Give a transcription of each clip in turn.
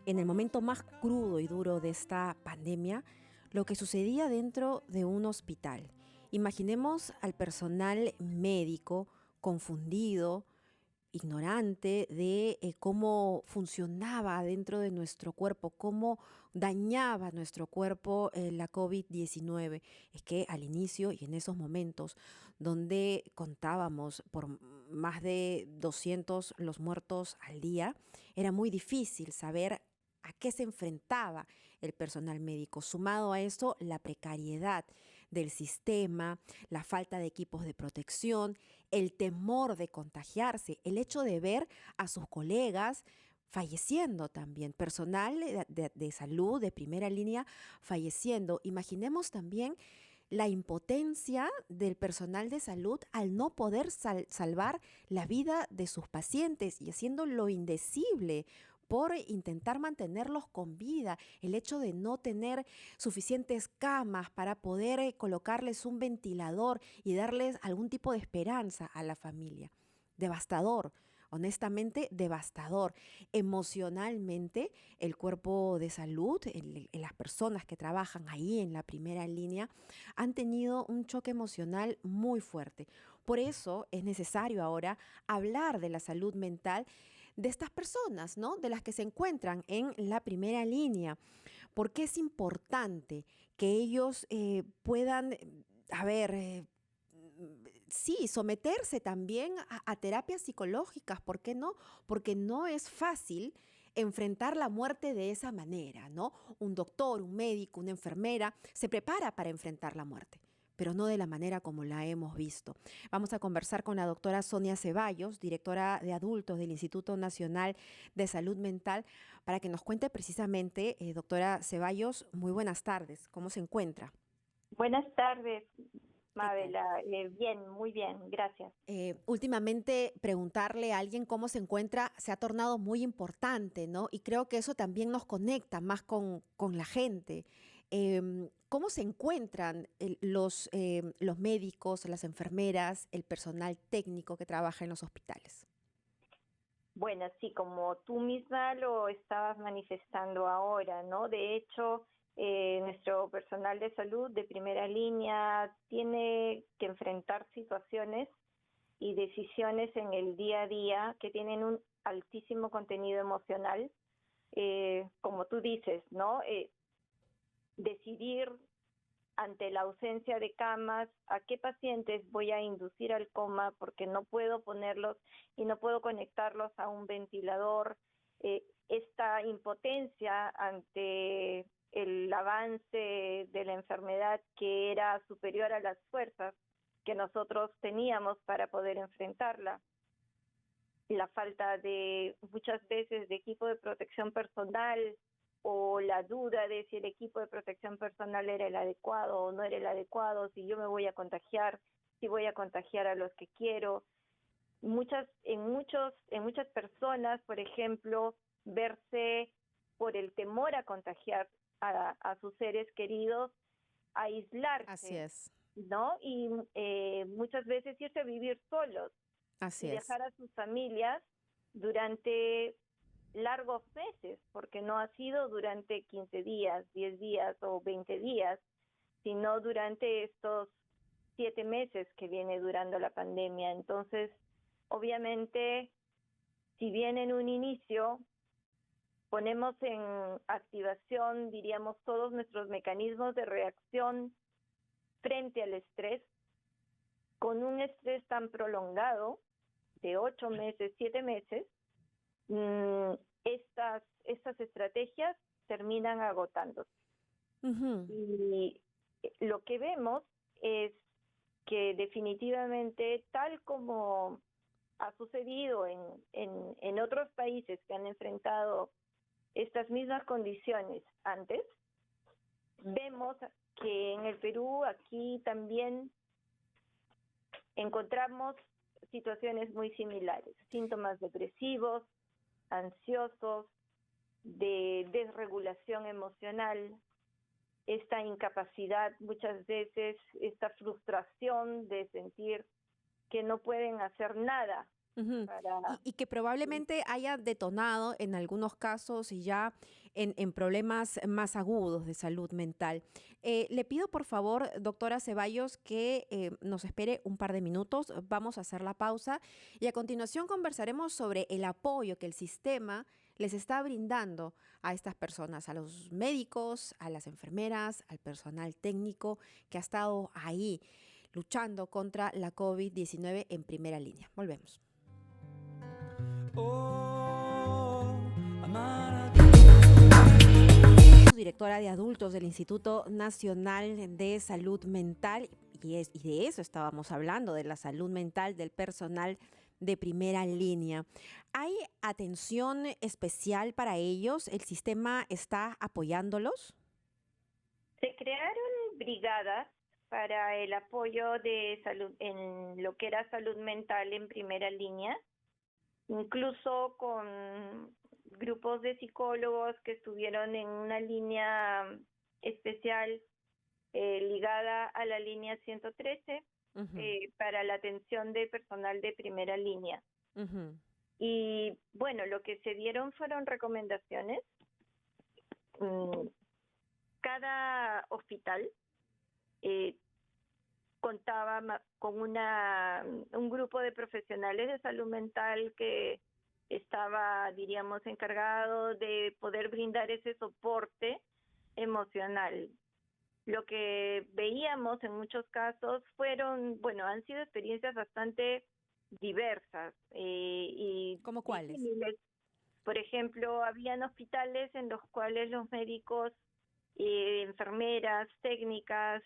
en el momento más crudo y duro de esta pandemia, lo que sucedía dentro de un hospital. Imaginemos al personal médico confundido, ignorante de cómo funcionaba dentro de nuestro cuerpo, cómo dañaba nuestro cuerpo la COVID-19. Es que al inicio y en esos momentos donde contábamos por más de 200 los muertos al día, era muy difícil saber a qué se enfrentaba el personal médico. Sumado a eso, la precariedad del sistema, la falta de equipos de protección, el temor de contagiarse, el hecho de ver a sus colegas falleciendo también, personal de salud de primera línea falleciendo. Imaginemos también la impotencia del personal de salud al no poder salvar la vida de sus pacientes y haciendo lo indecible por intentar mantenerlos con vida, el hecho de no tener suficientes camas para poder colocarles un ventilador y darles algún tipo de esperanza a la familia. Devastador, honestamente devastador. Emocionalmente, el cuerpo de salud, las personas que trabajan ahí en la primera línea, han tenido un choque emocional muy fuerte. Por eso es necesario ahora hablar de la salud mental de estas personas, ¿no? De las que se encuentran en la primera línea. Porque es importante que ellos puedan, a ver, sí, someterse también a terapias psicológicas, ¿por qué no? Porque no es fácil enfrentar la muerte de esa manera, ¿no? Un doctor, un médico, una enfermera se prepara para enfrentar la muerte, pero no de la manera como la hemos visto. Vamos a conversar con la doctora Sonia Ceballos, directora de adultos del Instituto Nacional de Salud Mental, para que nos cuente precisamente, doctora Ceballos, muy buenas tardes, ¿cómo se encuentra? Buenas tardes, ¿Qué tal? Mabela. Bien, muy bien, gracias. Últimamente preguntarle a alguien cómo se encuentra se ha tornado muy importante, ¿no? Y creo que eso también nos conecta más con la gente. ¿Cómo se encuentran los médicos, las enfermeras, el personal técnico que trabaja en los hospitales? Bueno, sí, como tú misma lo estabas manifestando ahora, ¿no? De hecho, nuestro personal de salud de primera línea tiene que enfrentar situaciones y decisiones en el día a día que tienen un altísimo contenido emocional, como tú dices, ¿no? Decidir ante la ausencia de camas, a qué pacientes voy a inducir al coma porque no puedo ponerlos y no puedo conectarlos a un ventilador. Esta impotencia ante el avance de la enfermedad que era superior a las fuerzas que nosotros teníamos para poder enfrentarla. La falta de muchas veces de equipo de protección personal, o la duda de si el equipo de protección personal era el adecuado o no era el adecuado, si yo me voy a contagiar, si voy a contagiar a los que quiero. En muchas personas, por ejemplo, verse por el temor a contagiar a sus seres queridos, Así aislarse, es, ¿no? Y muchas veces irse a vivir solos así y es. dejar a sus familias durante largos meses, porque no ha sido durante 15 días, 10 días o 20 días, sino durante estos 7 meses que viene durando la pandemia. Entonces, obviamente, si bien en un inicio ponemos en activación, diríamos, todos nuestros mecanismos de reacción frente al estrés, con un estrés tan prolongado, de 8 meses, 7 meses, estas estrategias terminan agotándose. Ujú. Y lo que vemos es que definitivamente, tal como ha sucedido en otros países que han enfrentado estas mismas condiciones antes, vemos que en el Perú aquí también encontramos situaciones muy similares, síntomas depresivos, ansiosos, de desregulación emocional, esta incapacidad muchas veces, esta frustración de sentir que no pueden hacer nada Ujú. para... Y que probablemente haya detonado en algunos casos y ya en problemas más agudos de salud mental. Le pido por favor, doctora Ceballos, que nos espere un par de minutos. Vamos a hacer la pausa y a continuación conversaremos sobre el apoyo que el sistema les está brindando a estas personas, a los médicos, a las enfermeras, al personal técnico que ha estado ahí luchando contra la COVID-19 en primera línea. Volvemos. Oh, directora de adultos del Instituto Nacional de Salud Mental, y de eso estábamos hablando, de la salud mental del personal de primera línea. ¿Hay atención especial para ellos? ¿El sistema está apoyándolos? Se crearon brigadas para el apoyo de salud en lo que era salud mental en primera línea, incluso con grupos de psicólogos que estuvieron en una línea especial ligada a la línea 113 para la atención de personal de primera línea. Y bueno, lo que se dieron fueron recomendaciones. Cada hospital contaba con un grupo de profesionales de salud mental que estaba, diríamos, encargado de poder brindar ese soporte emocional. Lo que veíamos en muchos casos han sido experiencias bastante diversas y ¿Cómo cuáles? difíciles. Por ejemplo, habían hospitales en los cuales los médicos, enfermeras, técnicas,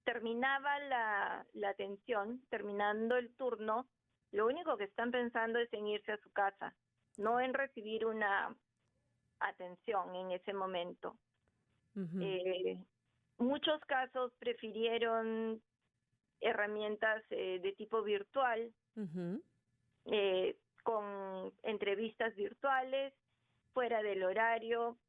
terminaba la atención, terminando el turno, lo único que están pensando es en irse a su casa, no en recibir una atención en ese momento. Muchos casos prefirieron herramientas de tipo virtual, con entrevistas virtuales, fuera del horario.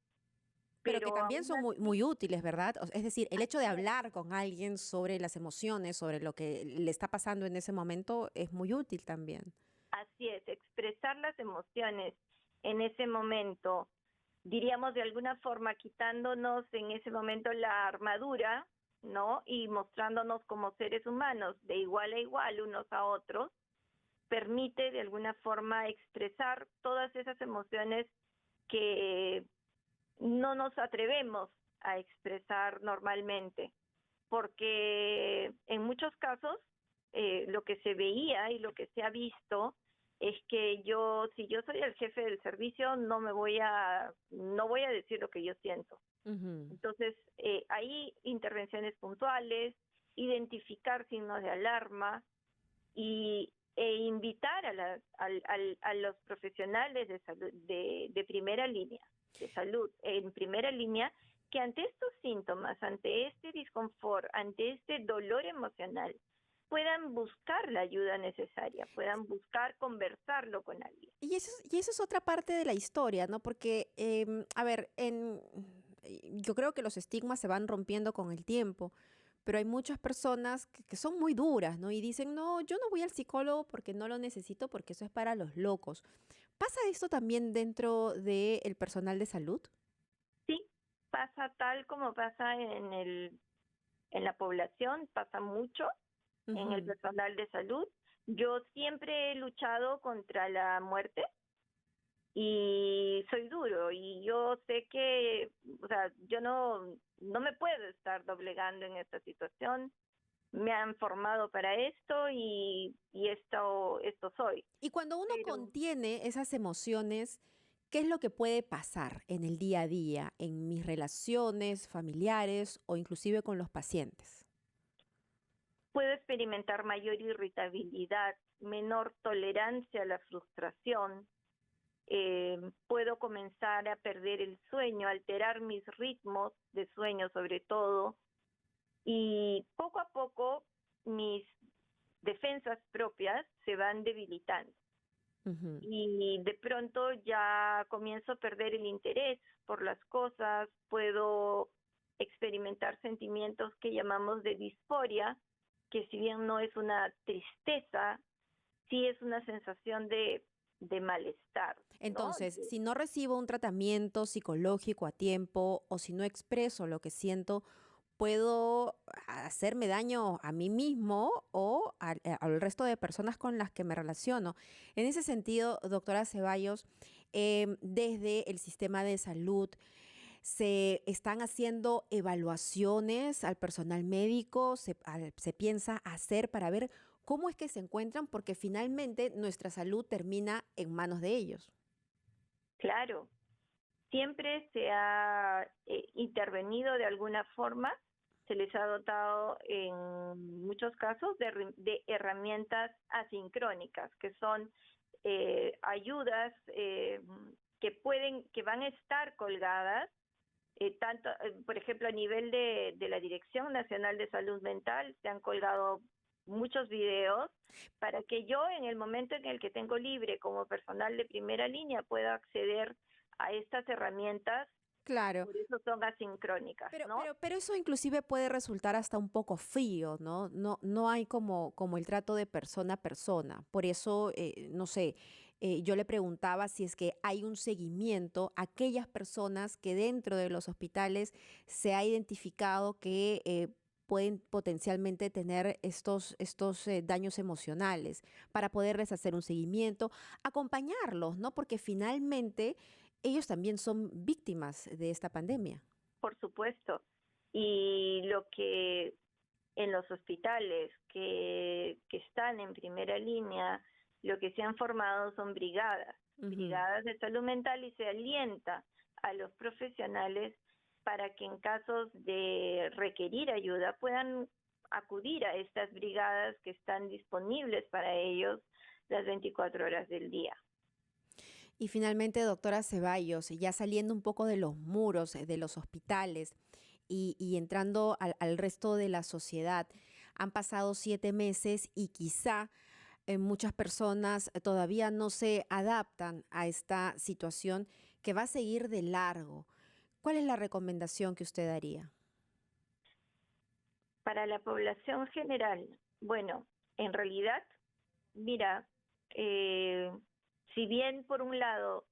Pero que también son muy útiles, ¿verdad? Es decir, el hecho de hablar con alguien sobre las emociones, sobre lo que le está pasando en ese momento, es muy útil también. Así es, expresar las emociones en ese momento, diríamos de alguna forma quitándonos en ese momento la armadura, ¿no? Y mostrándonos como seres humanos, de igual a igual unos a otros, permite de alguna forma expresar todas esas emociones que no nos atrevemos a expresar normalmente, porque en muchos casos lo que se veía y lo que se ha visto es que si yo soy el jefe del servicio, no voy a decir lo que yo siento. Entonces, hay intervenciones puntuales, identificar signos de alarma e invitar a los profesionales de salud de primera línea, de salud en primera línea, que ante estos síntomas, ante este disconfort, ante este dolor emocional, puedan buscar la ayuda necesaria, puedan buscar conversarlo con alguien. Y eso es otra parte de la historia, ¿no? Porque, a ver, yo creo que los estigmas se van rompiendo con el tiempo, pero hay muchas personas que son muy duras, ¿no? Y dicen, no, yo no voy al psicólogo porque no lo necesito, porque eso es para los locos. ¿Pasa esto también dentro del personal de salud? Sí, pasa tal como pasa en la población, pasa mucho en el personal de salud. Yo siempre he luchado contra la muerte y soy duro y yo sé que, o sea, yo no me puedo estar doblegando en esta situación. Me han formado para esto y esto soy. Y cuando uno Pero contiene esas emociones, ¿qué es lo que puede pasar en el día a día, en mis relaciones familiares o inclusive con los pacientes? puedo experimentar mayor irritabilidad, menor tolerancia a la frustración, puedo comenzar a perder el sueño, alterar mis ritmos de sueño sobre todo, y poco a poco mis defensas propias se van debilitando. Y de pronto ya comienzo a perder el interés por las cosas, puedo experimentar sentimientos que llamamos de disforia, que si bien no es una tristeza, sí es una sensación de malestar, ¿no? Entonces, si no recibo un tratamiento psicológico a tiempo o si no expreso lo que siento, puedo hacerme daño a mí mismo o al resto de personas con las que me relaciono. En ese sentido, doctora Ceballos, desde el sistema de salud, ¿se están haciendo evaluaciones al personal médico? ¿Se piensa hacer para ver cómo es que se encuentran? Porque finalmente nuestra salud termina en manos de ellos. Claro, siempre se ha intervenido de alguna forma, se les ha dotado en muchos casos de herramientas asincrónicas, que son ayudas que van a estar colgadas, por ejemplo, a nivel de la Dirección Nacional de Salud Mental, se han colgado muchos videos para que yo en el momento en el que tengo libre como personal de primera línea pueda acceder a estas herramientas. Claro. Por eso son asincrónicas, Pero, ¿no? pero, pero eso inclusive puede resultar hasta un poco frío, ¿no? No hay como el trato de persona a persona. Por eso, no sé, yo le preguntaba si es que hay un seguimiento a aquellas personas que dentro de los hospitales se ha identificado que pueden potencialmente tener estos daños emocionales, para poderles hacer un seguimiento, acompañarlos, ¿no? Porque finalmente ellos también son víctimas de esta pandemia. Por supuesto. Y lo que en los hospitales que están en primera línea, lo que se han formado son brigadas, Ujú. brigadas de salud mental, y se alienta a los profesionales para que en casos de requerir ayuda puedan acudir a estas brigadas que están disponibles para ellos las 24 horas del día. Y finalmente, doctora Ceballos, ya saliendo un poco de los muros de los hospitales y entrando al resto de la sociedad, han pasado 7 meses y quizá muchas personas todavía no se adaptan a esta situación que va a seguir de largo. ¿Cuál es la recomendación que usted daría? Para la población general, bueno, en realidad, mira, eh, si bien por un lado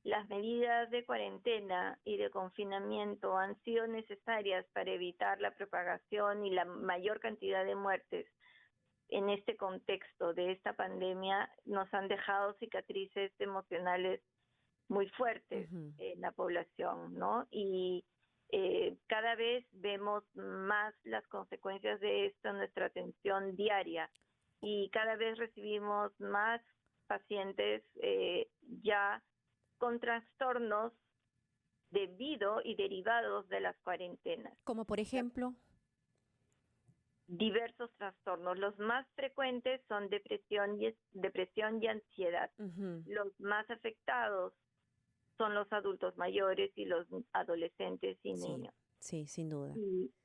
las medidas de cuarentena y de confinamiento han sido necesarias para evitar la propagación y la mayor cantidad de muertes en este contexto de esta pandemia, nos han dejado cicatrices emocionales muy fuertes Ujú. en la población, ¿no? Y cada vez vemos más las consecuencias de esto en nuestra atención diaria, y cada vez recibimos más pacientes ya con trastornos debido y derivados de las cuarentenas. Como por ejemplo. Diversos trastornos. Los más frecuentes son depresión y ansiedad. Ujú. Los más afectados son los adultos mayores y los adolescentes y Sí, niños. sí, sin duda.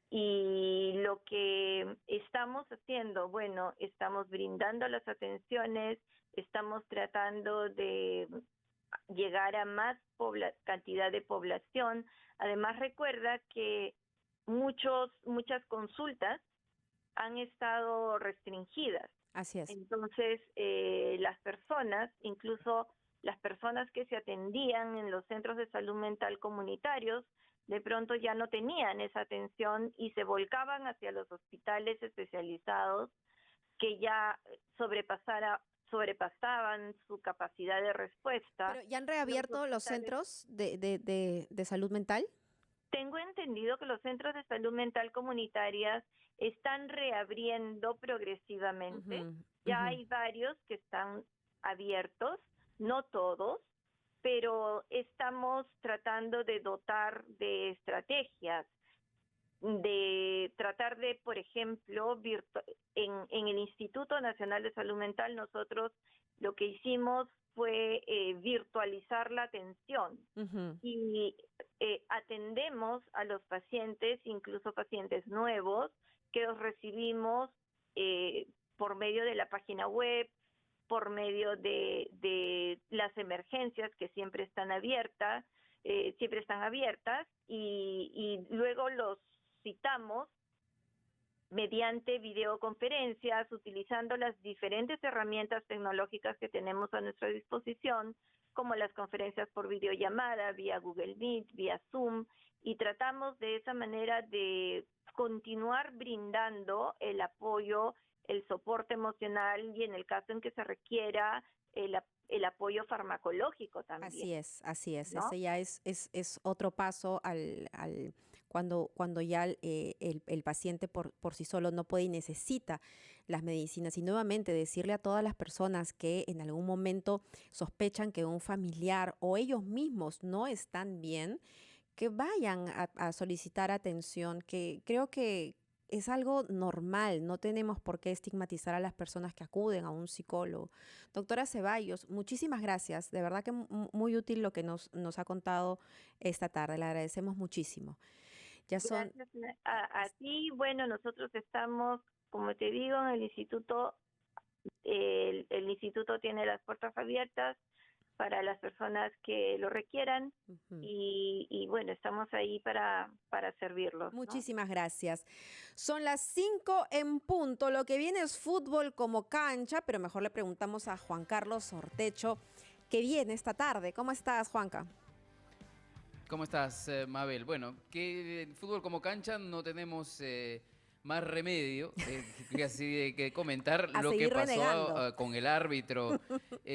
Y lo que estamos haciendo, bueno, estamos brindando las atenciones, estamos tratando de llegar a más cantidad de población. Además, recuerda que muchas consultas han estado restringidas. Así es. Entonces, las personas, incluso las personas que se atendían en los centros de salud mental comunitarios, de pronto ya no tenían esa atención y se volcaban hacia los hospitales especializados que ya sobrepasaban su capacidad de respuesta. Pero ¿ya han Los reabierto los hospitales, centros de salud mental? tengo entendido que los centros de salud mental comunitarias están reabriendo progresivamente. Ujú, Ya ujú. hay varios que están abiertos, no todos, pero estamos tratando de dotar de estrategias, de tratar de, por ejemplo, en el Instituto Nacional de Salud Mental nosotros lo que hicimos fue virtualizar la atención, Ujú. y atendemos a los pacientes, incluso pacientes nuevos, que los recibimos por medio de la página web, por medio de las emergencias que siempre están abiertas, y luego los citamos mediante videoconferencias, utilizando las diferentes herramientas tecnológicas que tenemos a nuestra disposición, como las conferencias por videollamada, vía Google Meet, vía Zoom, y tratamos de esa manera de continuar brindando el apoyo, el soporte emocional y en el caso en que se requiera el apoyo farmacológico también, Así es. ¿no? Ese ya es otro paso cuando ya el paciente por sí solo no puede y necesita las medicinas. Y nuevamente decirle a todas las personas que en algún momento sospechan que un familiar o ellos mismos no están bien, que vayan a solicitar atención, que creo que es algo normal, no tenemos por qué estigmatizar a las personas que acuden a un psicólogo. Doctora Ceballos, muchísimas gracias, de verdad que muy útil lo que nos ha contado esta tarde, le agradecemos muchísimo. Ya son... Gracias a ti. Bueno, nosotros estamos, como te digo, en el instituto. El instituto tiene las puertas abiertas para las personas que lo requieran Ujú. y bueno, estamos ahí para servirlos, ¿no? Muchísimas gracias. Son las 5 en punto. Lo que viene es fútbol como cancha, pero mejor le preguntamos a Juan Carlos Ortecho, que viene esta tarde. ¿Cómo estás, Juanca? ¿Cómo estás, Mabel? Bueno, que en fútbol como cancha no tenemos más remedio que así que comentar A lo que seguir pasó renegando. con el árbitro.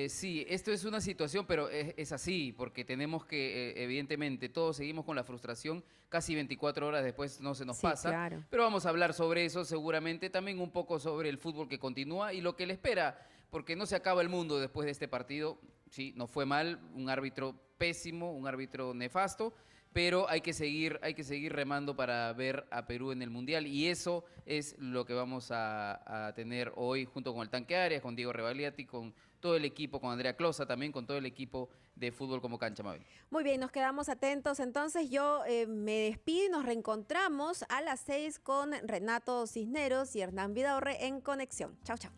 Sí, esto es una situación, pero es así, porque tenemos que, evidentemente, todos seguimos con la frustración, casi 24 horas después no se nos Sí, pasa, claro. pero vamos a hablar sobre eso seguramente, también un poco sobre el fútbol que continúa y lo que le espera, porque no se acaba el mundo después de este partido. Sí, no fue mal, un árbitro pésimo, un árbitro nefasto, pero hay que seguir remando para ver a Perú en el Mundial y eso es lo que vamos a tener hoy junto con el Tanque Arias, con Diego Rebagliati, con todo el equipo, con Andrea Closa también, con todo el equipo de fútbol como cancha, Mabel. Muy bien, nos quedamos atentos. Entonces yo me despido y nos reencontramos a las 6 con Renato Cisneros y Hernán Vidaurre en Conexión. Chau, chau.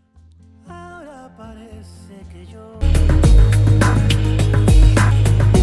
Ahora parece que yo